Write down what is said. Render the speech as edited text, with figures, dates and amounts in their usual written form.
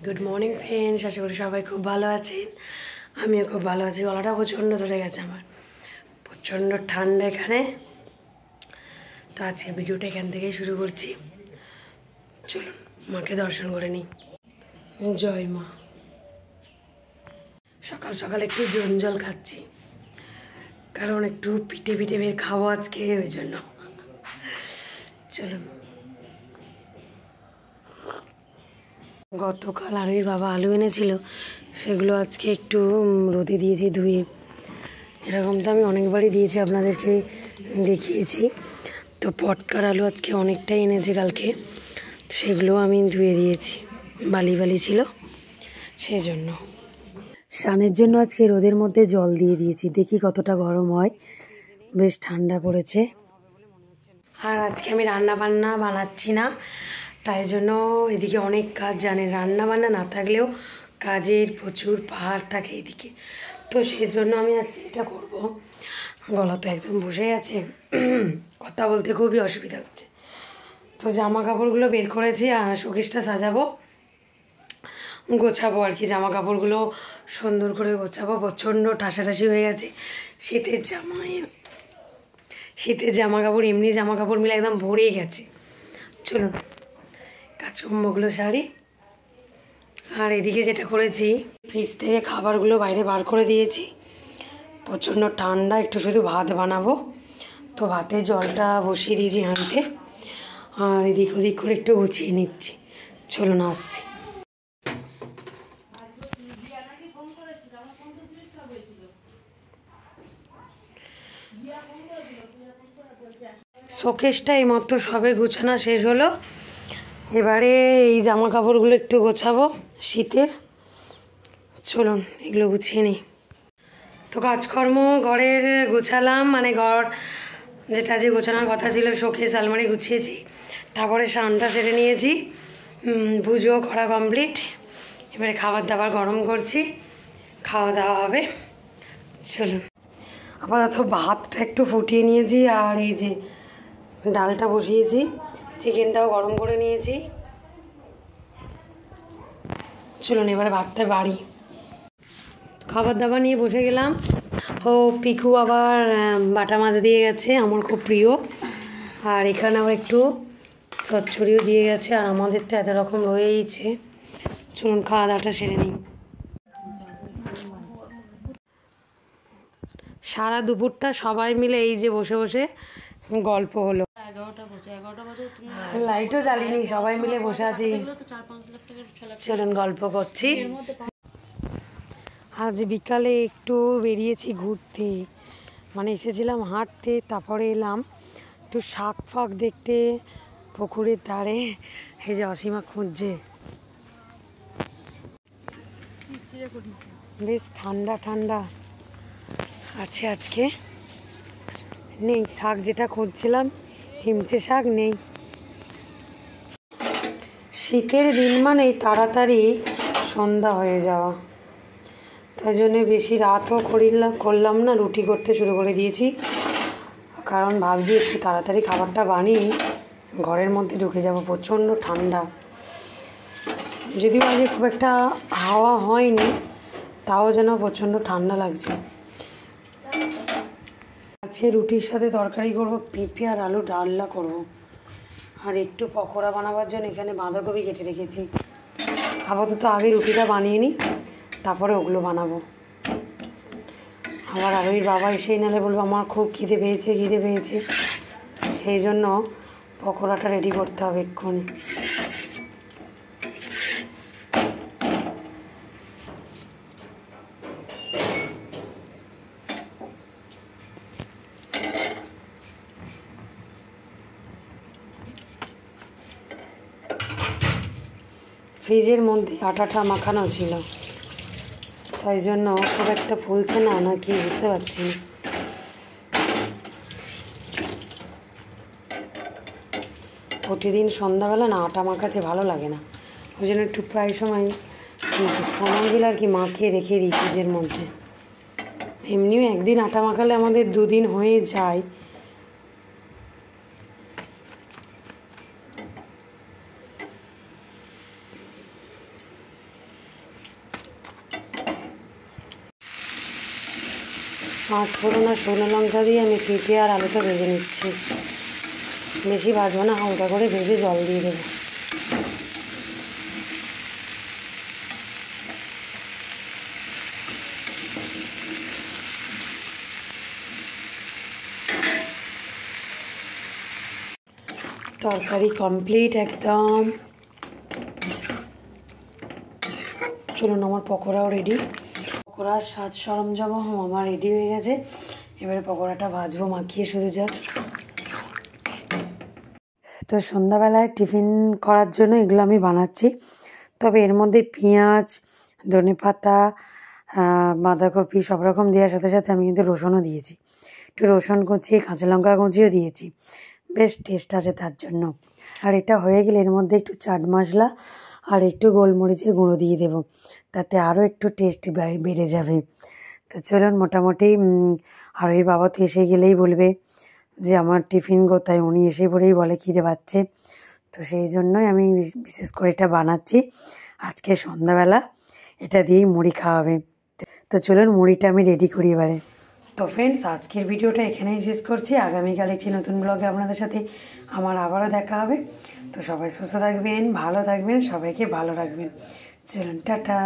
Good morning friends, আশা করি সবাই খুব ভালো আছেন। আমিও খুব ভালো আছি। গলাটা প্রচণ্ড ধরে গেছে আমার, প্রচণ্ড ঠান্ডা এখানে। তো আজকে ভিডিওটা এখান থেকেই শুরু করছি। চলুন মাকে দর্শন করে নিই। জয় মা। সকাল সকাল একটু জল খাচ্ছি, কারণ একটু পিঠে বের খাবো আজকে, ওই জন্য। চলুন। গতকাল আরুর বাবা আলু এনেছিল, সেগুলো আজকে একটু রোদে দিয়েছি ধুয়ে। এরকম তো আমি অনেকবারই দিয়েছি, আপনাদেরকে দেখিয়েছি। তো পটকার আলু আজকে অনেকটাই এনেছে কালকে, সেগুলো আমি ধুয়ে দিয়েছি, বালি ছিল সেজন্য। স্নানের জন্য আজকে রোদের মধ্যে জল দিয়ে দিয়েছি, দেখি কতটা গরম হয়। বেশ ঠান্ডা পড়েছে। আর আজকে আমি রান্না বান্না বানাচ্ছি না, তাই জন্য এদিকে অনেক কাজ, জানেন, রান্না বান্না না থাকলেও কাজের প্রচুর পাহাড় থাকে এদিকে। তো সেই জন্য আমি আজকে এটা করবো। গলা তো একদম বসে আছে, কথা বলতে খুবই অসুবিধা হচ্ছে। তো জামা কাপড়গুলো বের করেছি, আর শোকেসটা সাজাবো, গোছাবো আর কি। জামা কাপড়গুলো সুন্দর করে গোছাবো। প্রচণ্ড ঠাসাঠাসি হয়ে গেছে। শীতের জামা কাপড়, এমনি জামা কাপড় মিলে একদম ভরে গেছে। চলুন কাজকর্মগুলো সারি। আর এদিকে যেটা করেছি, ফ্রিজ থেকে খাবারগুলো বাইরে বার করে দিয়েছি। প্রচণ্ড ঠান্ডা, একটু শুধু ভাত বানাবো, তো ভাতের জলটা বসিয়ে দিয়েছি হাঁড়িতে। আর এদিক ওদিক করে একটু গুছিয়ে নিচ্ছি। চলুন আসছি। শোকেসটা এইমাত্র সবে গোছানো শেষ হলো। এবারে এই জামা কাপড়গুলো একটু গোছাবো শীতের। চলুন এগুলো গুছিয়ে নিই। তো কাজকর্ম ঘরের গোছালাম, মানে ঘর যেটা যে গোছানোর কথা ছিল, শোকেস আলমারি গুছিয়েছি। তারপরে স্নানটা সেরে নিয়েছি, পুজো করা কমপ্লিট। এবারে খাবার দাবার গরম করছি, খাওয়া দাওয়া হবে। চলুন। আপাতত ভাতটা একটু ফুটিয়ে নিয়েছি, আর এই যে ডালটা বসিয়েছি, চিকেনটাও গরম করে নিয়েছি। চলুন এবারে ভাতটা বাড়ি। খাবার দাবার নিয়ে বসে গেলাম। ও পিকু আবার বাটা মাছ দিয়ে গেছে, আমার খুব প্রিয়। আর এখানে আবার একটু চচ্চড়িও দিয়ে গেছে, আর আমাদের তো এত রকম রয়েইছে। চলুন খাওয়া দাওয়াটা সেরে নিই। সারা দুপুরটা সবাই মিলে এই যে বসে বসে গল্প হলো। 11টা বাজে, লাইটও জ্বালিনি, সবাই মিলে বসে আছি। চলুন গল্প করছি। আজ বিকালে একটু বেরিয়েছি ঘুরতে, মানে এসেছিলাম হাঁটতে, তারপরে এলাম একটু শাক ফাক দেখতে পুকুরের ধারে। এই যে অসীমা খুঁজছে। বেশ ঠান্ডা ঠান্ডা আছে আজকে। নেই শাক, যেটা খুঁজছিলাম হিমচে শাক নেই। শীতের দিন মানেই তাড়াতাড়ি সন্ধ্যা হয়ে যাওয়া, তাই জন্যে বেশি রাতও করলাম না, রুটি করতে শুরু করে দিয়েছি। কারণ ভাবছি একটু তাড়াতাড়ি খাবারটা বানিয়ে ঘরের মধ্যে ঢুকে যাব। প্রচণ্ড ঠান্ডা, যদিও আজকে খুব একটা হাওয়া হয়নি, তাও যেন প্রচণ্ড ঠান্ডা লাগছে। আজকে রুটির সাথে তরকারি করব, পেঁপে আর আলু ডালনা করব। আর একটু পকোড়া বানাবার জন্য এখানে বাঁধাকপি কেটে রেখেছি। আপাতত আগে রুটিটা বানিয়ে নিই, তারপরে ওগুলো বানাবো। আবার আরুর বাবা এসেই নালে বলবো আমার খুব খিদে পেয়েছে, সেই জন্য পকোড়াটা রেডি করতে হবে এক্ষুনি। ফ্রিজের মধ্যে আটাটা মাখানো ছিল, তাই জন্য খুব একটা ফুলছে না, নাকি বুঝতে পারছি না। প্রতিদিন সন্ধ্যাবেলা না আটা মাখাতে ভালো লাগে না, ওই জন্য একটু প্রায় সময় দিলে আর কি মাখিয়ে রেখে দিই ফ্রিজের মধ্যে। এমনিও একদিন আটা মাখালে আমাদের 2 দিন হয়ে যায়। পাঁচ ফোড়ন আর শুকনো লঙ্কা দিয়ে আমি পেঁপে আর আলুটা ভেজে নিচ্ছি। বেশি ভাজবো না, হালকা করে ভেজে জল দিয়ে দেবো। তরকারি কমপ্লিট একদম। চলুন, আমার পকোড়াও রেডি। পকোড়ার সাজ সরঞ্জামও আমার রেডি হয়ে গেছে। এবারে পকোড়াটা ভাজবো মাখিয়ে শুধু জাস্ট। তো সন্ধ্যাবেলায় টিফিন করার জন্য এগুলো আমি বানাচ্ছি। তবে এর মধ্যে পেঁয়াজ, ধনেপাতা, বাঁধাকপি সব রকম দেওয়ার সাথে সাথে আমি কিন্তু রসুনও দিয়েছি। একটু রসুন কুচিয়ে, কাঁচা লঙ্কা কুচিও দিয়েছি, বেশ টেস্ট আছে তার জন্য। আর এটা হয়ে গেলে এর মধ্যে একটু চাট মশলা আর একটু গোলমরিচের গুঁড়ো দিয়ে দেবো, তাতে আরও একটু টেস্ট বেড়ে যাবে। তো চলুন, মোটামুটি আরোহীর বাবা তো এসে গেলেই বলবে যে আমার টিফিন কোথায়, উনি এসে পড়েই বলে খিদে পাচ্ছে। তো সেই জন্যই আমি বিশেষ করে এটা বানাচ্ছি। আজকে সন্ধ্যাবেলা এটা দিয়েই মুড়ি খাওয়াবে। তো চলুন, মুড়িটা আমি রেডি করি এবারে। তো ফ্রেন্ডস, আজকের ভিডিওটা এখানেই শেষ করছি। আগামীকাল একটি নতুন ব্লগে আপনাদের সাথে আমার আবারও দেখা হবে। তো সবাই সুস্থ থাকবেন, ভালো থাকবেন, সবাইকে ভালো রাখবেন। চলুন, টাটা।